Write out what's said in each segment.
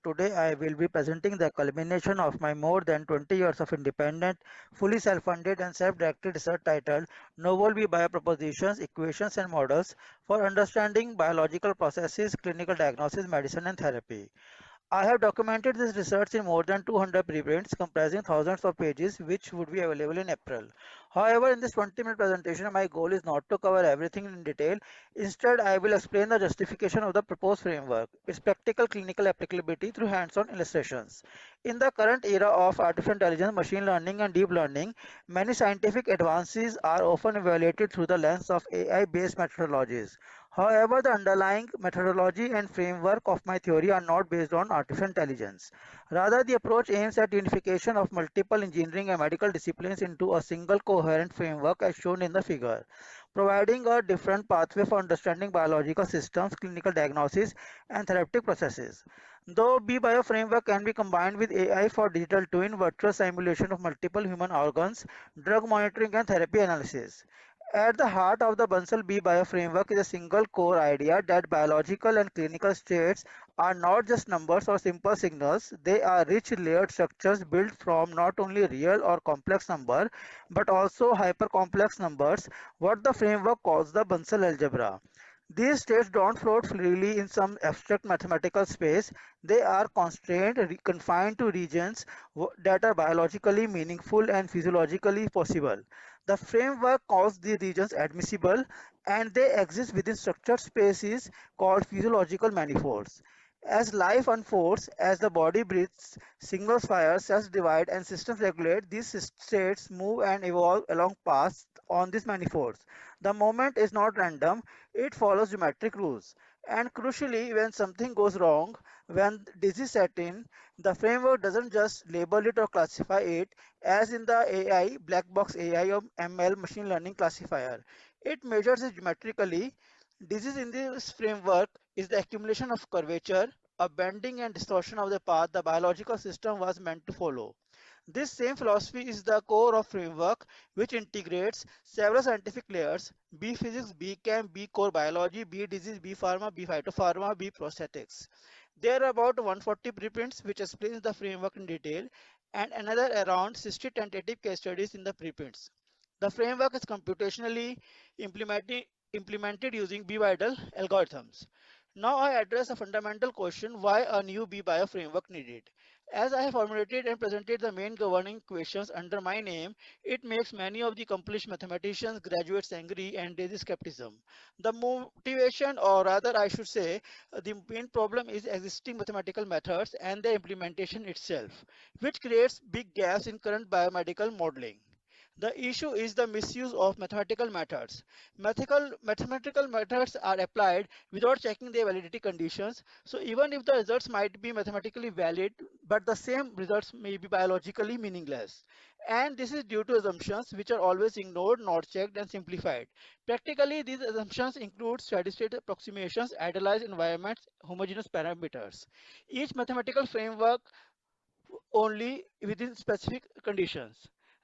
today I will be presenting the culmination of my more than 20 years of independent, fully self-funded and self-directed research titled Novel B Biopropositions, Equations and Models for Understanding Biological Processes, Clinical Diagnosis, Medicine and Therapy. I have documented this research in more than 200 preprints comprising thousands of pages which would be available in April. However, in this 20-minute presentation, my goal is not to cover everything in detail. Instead, I will explain the justification of the proposed framework, its practical clinical applicability through hands-on illustrations. In the current era of artificial intelligence, machine learning and deep learning, many scientific advances are often evaluated through the lens of AI-based methodologies. However, the underlying methodology and framework of my theory are not based on artificial intelligence. Rather, the approach aims at unification of multiple engineering and medical disciplines into a single coherent framework as shown in the figure, providing a different pathway for understanding biological systems, clinical diagnosis, and therapeutic processes. Though B-Bio framework can be combined with AI for digital twin, virtual simulation of multiple human organs, drug monitoring, and therapy analysis. At the heart of the Bansal B bioframework is a single core idea that biological and clinical states are not just numbers or simple signals, they are rich layered structures built from not only real or complex number but also hypercomplex numbers, what the framework calls the Bansal algebra. These states don't float freely in some abstract mathematical space. They are constrained, confined to regions that are biologically meaningful and physiologically possible. The framework calls the regions admissible and they exist within structured spaces called physiological manifolds. As life unfolds, as the body breathes, signals fire, cells divide, and systems regulate, these states move and evolve along paths on these manifolds. The movement is not random, it follows geometric rules. And crucially, when something goes wrong, when disease sets in, the framework doesn't just label it or classify it, as in the AI, black box AI or ML machine learning classifier. It measures it geometrically. Disease in this framework is the accumulation of curvature, a bending and distortion of the path the biological system was meant to follow. This same philosophy is the core of framework which integrates several scientific layers: B physics, B chem, B core biology, B disease, B pharma, B phytopharma, B prosthetics. There are about 140 preprints which explains the framework in detail and another around 60 tentative case studies in the preprints. The framework is computationally implemented using B-Vidal algorithms. Now I address a fundamental question: why a new B-Bio framework needed? As I have formulated and presented the main governing equations under my name, it makes many of the accomplished mathematicians graduates angry and there is skepticism. The motivation, or rather I should say, the main problem is existing mathematical methods and their implementation itself, which creates big gaps in current biomedical modeling. The issue is the misuse of mathematical methods. Mathematical methods are applied without checking their validity conditions. So even if the results might be mathematically valid, but the same results may be biologically meaningless. And this is due to assumptions which are always ignored, not checked, and simplified. Practically, these assumptions include steady-state approximations, idealized environments, homogeneous parameters. Each mathematical framework only within specific conditions.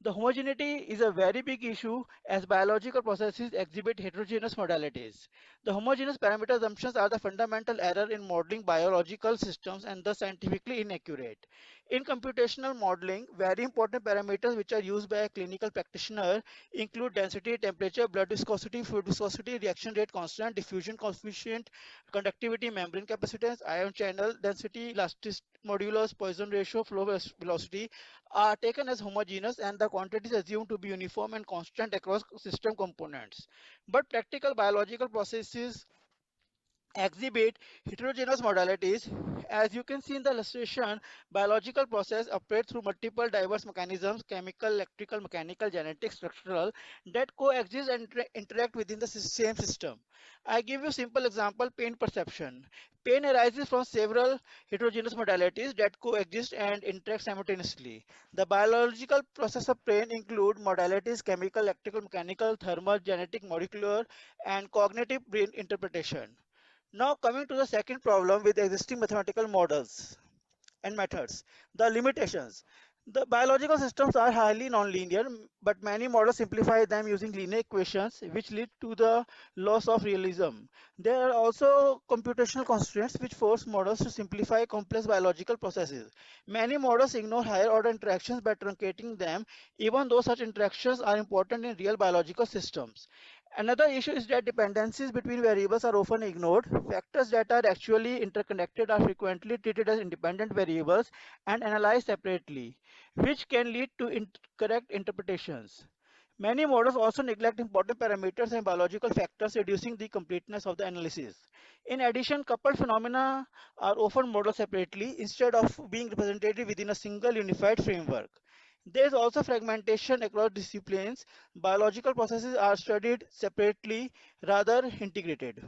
The homogeneity is a very big issue as biological processes exhibit heterogeneous modalities. The homogeneous parameter assumptions are the fundamental error in modeling biological systems and thus scientifically inaccurate. In computational modeling, very important parameters which are used by a clinical practitioner include density, temperature, blood viscosity, fluid viscosity, reaction rate constant, diffusion coefficient, conductivity, membrane capacitance, ion channel density, elastic modulus, Poisson ratio, flow velocity are taken as homogeneous and the quantities assumed to be uniform and constant across system components. But practical biological processes exhibit heterogeneous modalities. As you can see in the illustration, biological process operate through multiple diverse mechanisms: chemical, electrical, mechanical, genetic, structural, that coexist and interact within the same system. I give you simple example: pain perception. Pain arises from several heterogeneous modalities that coexist and interact simultaneously. The biological process of pain include modalities: chemical, electrical, mechanical, thermal, genetic, molecular, and cognitive brain interpretation. Now coming to the second problem with existing mathematical models and methods, the limitations. The biological systems are highly nonlinear, but many models simplify them using linear equations, which lead to the loss of realism. There are also computational constraints which force models to simplify complex biological processes. Many models ignore higher order interactions by truncating them, even though such interactions are important in real biological systems. Another issue is that dependencies between variables are often ignored. Factors that are actually interconnected are frequently treated as independent variables and analyzed separately, which can lead to incorrect interpretations. Many models also neglect important parameters and biological factors, reducing the completeness of the analysis. In addition, coupled phenomena are often modeled separately instead of being represented within a single unified framework. There is also fragmentation across disciplines. Biological processes are studied separately rather integrated.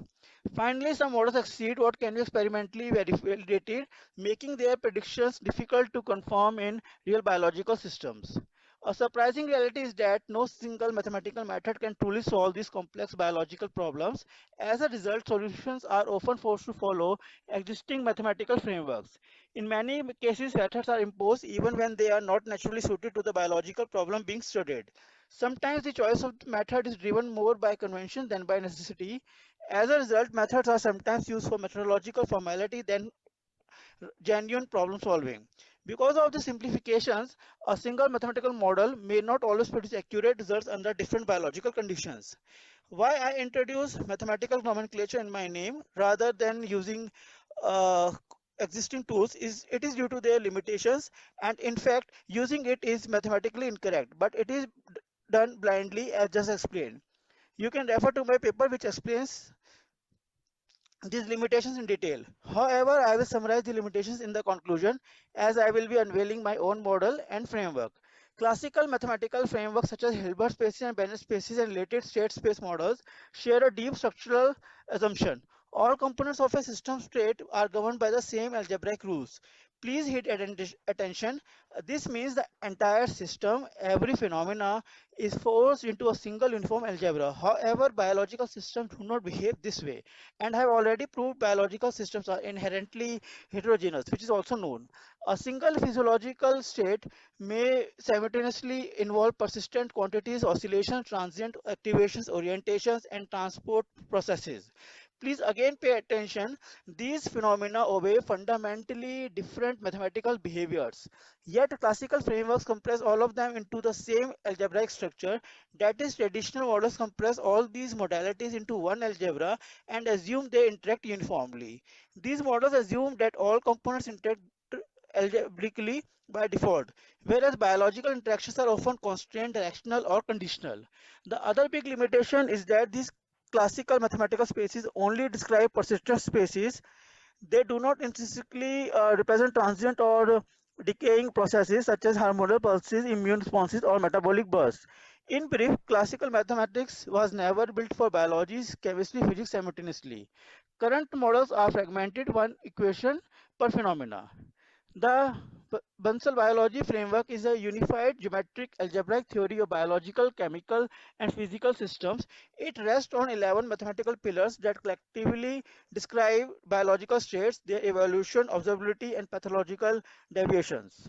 Finally, some models exceed what can be experimentally validated, making their predictions difficult to confirm in real biological systems. A surprising reality is that no single mathematical method can truly solve these complex biological problems. As a result, solutions are often forced to follow existing mathematical frameworks. In many cases, methods are imposed even when they are not naturally suited to the biological problem being studied. Sometimes the choice of the method is driven more by convention than by necessity. As a result, methods are sometimes used for methodological formality than genuine problem solving. Because of the simplifications, a single mathematical model may not always produce accurate results under different biological conditions. Why I introduce mathematical nomenclature in my name rather than using uh, existing tools is it is due to their limitations, and in fact using it is mathematically incorrect, but it is done blindly as just explained. You can refer to my paper which explains these limitations in detail. However, I will summarize the limitations in the conclusion as I will be unveiling my own model and framework. Classical mathematical frameworks such as Hilbert spaces and Banach spaces and related state space models share a deep structural assumption. All components of a system state are governed by the same algebraic rules. Please hit attention. This means the entire system, every phenomena, is forced into a single uniform algebra. However, biological systems do not behave this way and have already proved biological systems are inherently heterogeneous, which is also known. A single physiological state may simultaneously involve persistent quantities, oscillations, transient activations, orientations, and transport processes. Please again pay attention. These phenomena obey fundamentally different mathematical behaviors. Yet classical frameworks compress all of them into the same algebraic structure. That is, traditional models compress all these modalities into one algebra and assume they interact uniformly. These models assume that all components interact algebraically by default, whereas biological interactions are often constrained, directional, or conditional. The other big limitation is that these classical mathematical spaces only describe persistent spaces. They do not intrinsically represent transient or decaying processes such as hormonal pulses, immune responses, or metabolic bursts. In brief, classical mathematics was never built for biology, chemistry, physics simultaneously. Current models are fragmented, one equation per phenomena. The Bansal biology framework is a unified geometric algebraic theory of biological, chemical, and physical systems. It rests on 11 mathematical pillars that collectively describe biological states, their evolution, observability, and pathological deviations.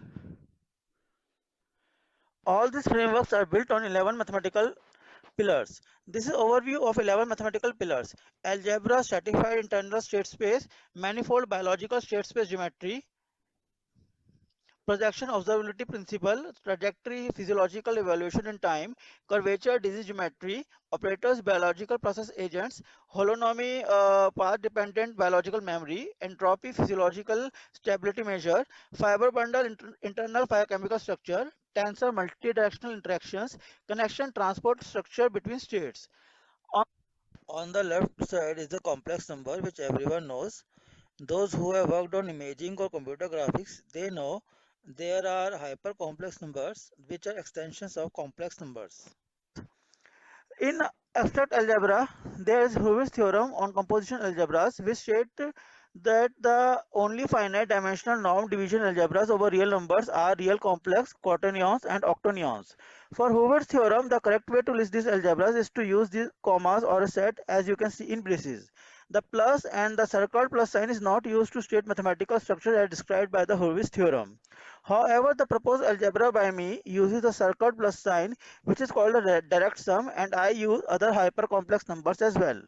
All these frameworks are built on 11 mathematical pillars. This is overview of 11 mathematical pillars: algebra, stratified internal state space, manifold biological state space geometry, projection observability principle, trajectory physiological evaluation in time, curvature disease geometry, operators biological process agents, holonomy path dependent biological memory, entropy physiological stability measure, fiber bundle internal biochemical structure, tensor multidirectional interactions, connection transport structure between states. On the left side is the complex number which everyone knows. Those who have worked on imaging or computer graphics, they know there are hypercomplex numbers which are extensions of complex numbers. In abstract algebra, there is Hurwitz theorem on composition algebras which state that the only finite dimensional norm division algebras over real numbers are real complex, quaternions and octonions. For Hurwitz theorem, the correct way to list these algebras is to use these commas or a set as you can see in braces. The plus and the circled plus sign is not used to state mathematical structure as described by the Hurwitz theorem. However, the proposed algebra by me uses the circled plus sign, which is called a direct sum, and I use other hypercomplex numbers as well.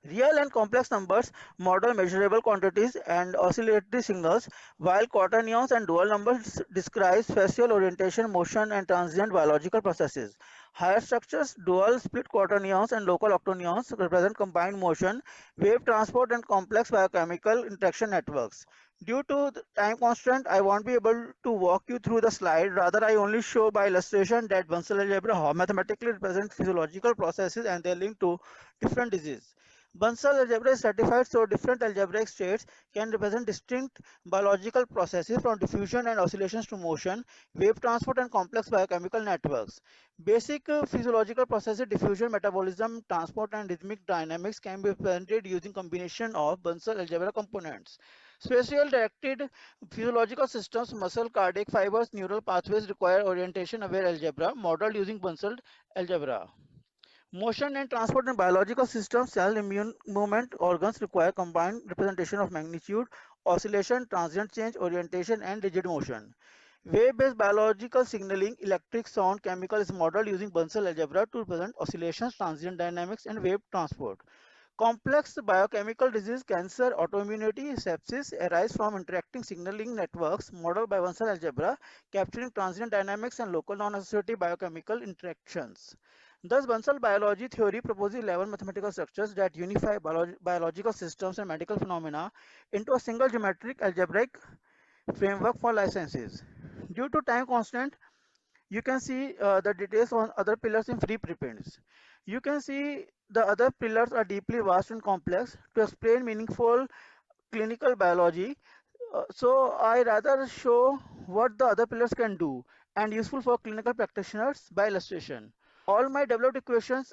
Real and complex numbers model measurable quantities and oscillatory signals, while quaternions and dual numbers describe spatial orientation, motion, and transient biological processes. Higher structures, dual split quaternions and local octonions represent combined motion, wave transport, and complex biochemical interaction networks. Due to the time constraint, I won't be able to walk you through the slide. Rather, I only show by illustration that Bansal algebra how mathematically represent physiological processes and their link to different diseases. Bansal algebra is certified so different algebraic states can represent distinct biological processes from diffusion and oscillations to motion, wave transport and complex biochemical networks. Basic physiological processes, diffusion, metabolism, transport and rhythmic dynamics can be represented using combination of Bansal algebra components. Spatial directed physiological systems, muscle, cardiac fibers, neural pathways require orientation aware algebra modeled using Bansal algebra. Motion and transport in biological systems, cell, immune movement, organs require combined representation of magnitude, oscillation, transient change, orientation, and rigid motion. Wave-based biological signaling, electric, sound, chemical is modeled using Bansal algebra to represent oscillations, transient dynamics, and wave transport. Complex biochemical disease, cancer, autoimmunity, sepsis arise from interacting signaling networks modeled by Bansal algebra, capturing transient dynamics and local non-associative biochemical interactions. Thus, Bansal biology theory proposes 11 mathematical structures that unify biological systems and medical phenomena into a single geometric algebraic framework for life sciences. Due to time constraint, you can see the details on other pillars in free preprints. You can see the other pillars are deeply vast and complex to explain meaningful clinical biology. So I rather show what the other pillars can do and useful for clinical practitioners by illustration. All my developed equations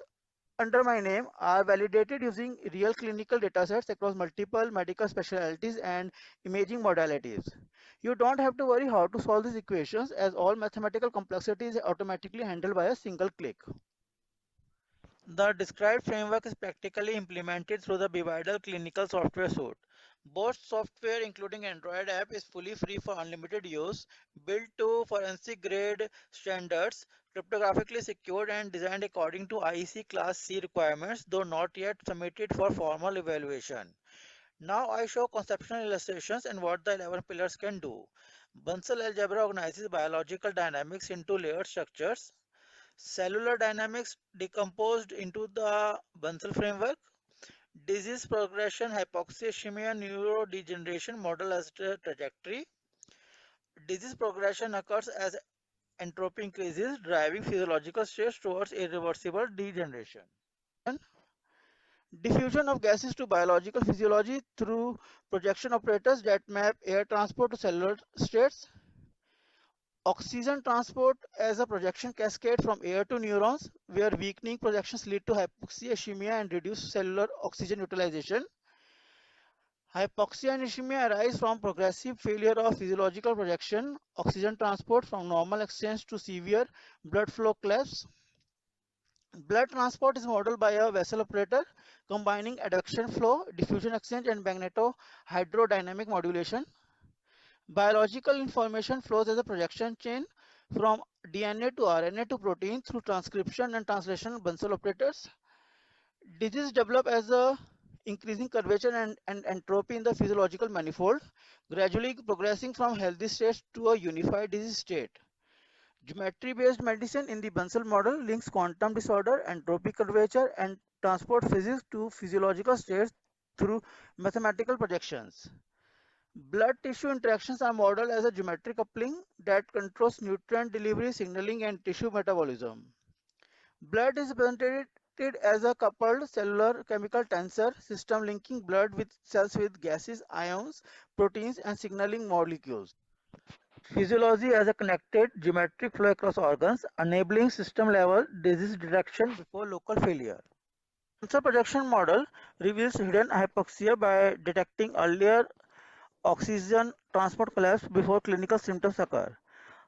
under my name are validated using real clinical datasets across multiple medical specialties and imaging modalities. You don't have to worry how to solve these equations as all mathematical complexity is automatically handled by a single click. The described framework is practically implemented through the Bivadal clinical software suite. Both software, including Android app, is fully free for unlimited use, built to forensic grade standards, cryptographically secured and designed according to IEC Class C requirements, though not yet submitted for formal evaluation. Now I show conceptual illustrations and what the 11 pillars can do. Bansal algebra organizes biological dynamics into layered structures. Cellular dynamics decomposed into the Bansal framework. Disease progression, hypoxia, ischemia, neurodegeneration model as the trajectory. Disease progression occurs as entropy increases, driving physiological states towards irreversible degeneration. Diffusion of gases to biological physiology through projection operators that map air transport to cellular states. Oxygen transport as a projection cascade from air to neurons, where weakening projections lead to hypoxia, ischemia, and reduced cellular oxygen utilization. Hypoxia and ischemia arise from progressive failure of physiological projection, oxygen transport from normal exchange to severe blood flow collapse. Blood transport is modeled by a vessel operator combining advection flow, diffusion exchange, and magnetohydrodynamic modulation. Biological information flows as a projection chain from DNA to RNA to protein through transcription and translation Bansal operators. Disease develop as a increasing curvature and entropy in the physiological manifold, gradually progressing from healthy states to a unified disease state. Geometry-based medicine in the Bansal model links quantum disorder, entropy curvature, and transport physics to physiological states through mathematical projections. Blood tissue interactions are modeled as a geometric coupling that controls nutrient delivery, signaling, and tissue metabolism. Blood is represented as a coupled cellular chemical tensor system linking blood with cells with gases, ions, proteins, and signaling molecules. Physiology as a connected geometric flow across organs, enabling system-level disease detection before local failure. Cancer projection model reveals hidden hypoxia by detecting earlier oxygen transport collapse before clinical symptoms occur.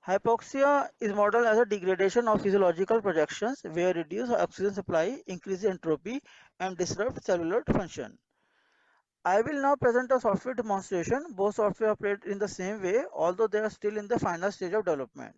Hypoxia is modeled as a degradation of physiological projections where reduced oxygen supply increases entropy and disrupts cellular function. I will now present a software demonstration. Both software operate in the same way, although they are still in the final stage of development.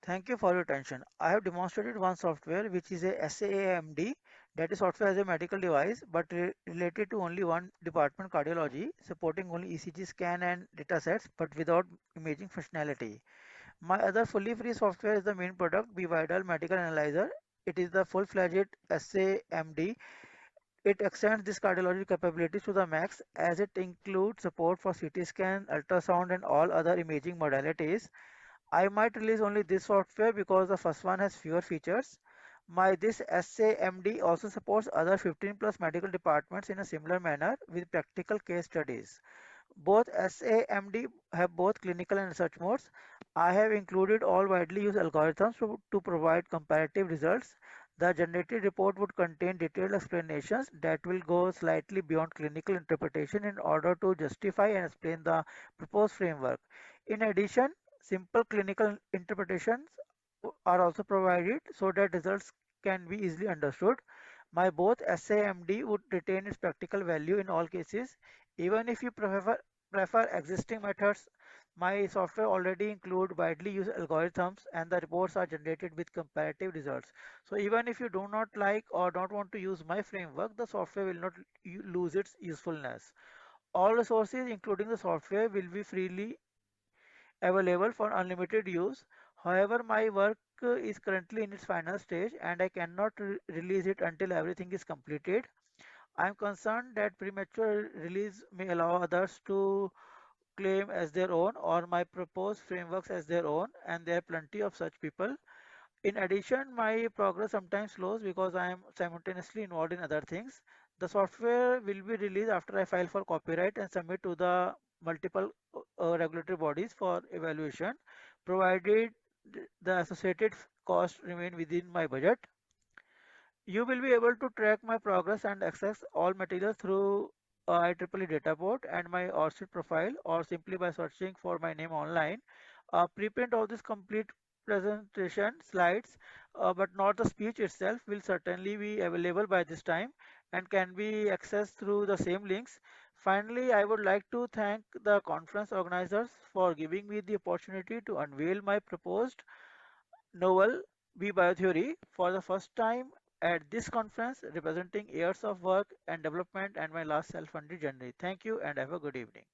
Thank you for your attention. I have demonstrated one software which is a SAMD, that is software as a medical device but related to only one department, cardiology, supporting only ECG scan and datasets but without imaging functionality. My other fully free software is the main product, Be Vital Medical Analyzer. It is the full-fledged SAMD. It extends this cardiology capabilities to the max as it includes support for CT scan, ultrasound and all other imaging modalities. I might release only this software because the first one has fewer features. My this SAMD also supports other 15 plus medical departments in a similar manner with practical case studies. Both SAMD have both clinical and research modes. I have included all widely used algorithms to provide comparative results. The generated report would contain detailed explanations that will go slightly beyond clinical interpretation in order to justify and explain the proposed framework. In addition, simple clinical interpretations are also provided so that results can be easily understood. My both SAMD would retain its practical value in all cases. Even if you prefer existing methods, my software already include widely used algorithms and the reports are generated with comparative results. So even if you do not like or don't want to use my framework, the software will not lose its usefulness. All resources, including the software, will be freely available for unlimited use. However, my work is currently in its final stage and I cannot release it until everything is completed. I am concerned that premature release may allow others to claim as their own or my proposed frameworks as their own, and there are plenty of such people. In addition, my progress sometimes slows because I am simultaneously involved in other things. The software will be released after I file for copyright and submit to the multiple regulatory bodies for evaluation, provided the associated costs remain within my budget. You will be able to track my progress and access all materials through IEEE data port and my ORCID profile or simply by searching for my name online. A preprint of this complete presentation slides, but not the speech itself, will certainly be available by this time and can be accessed through the same links. Finally, I would like to thank the conference organizers for giving me the opportunity to unveil my proposed novel B Biotheory for the first time at this conference, representing years of work and development and my last self-funded journey. Thank you and have a good evening.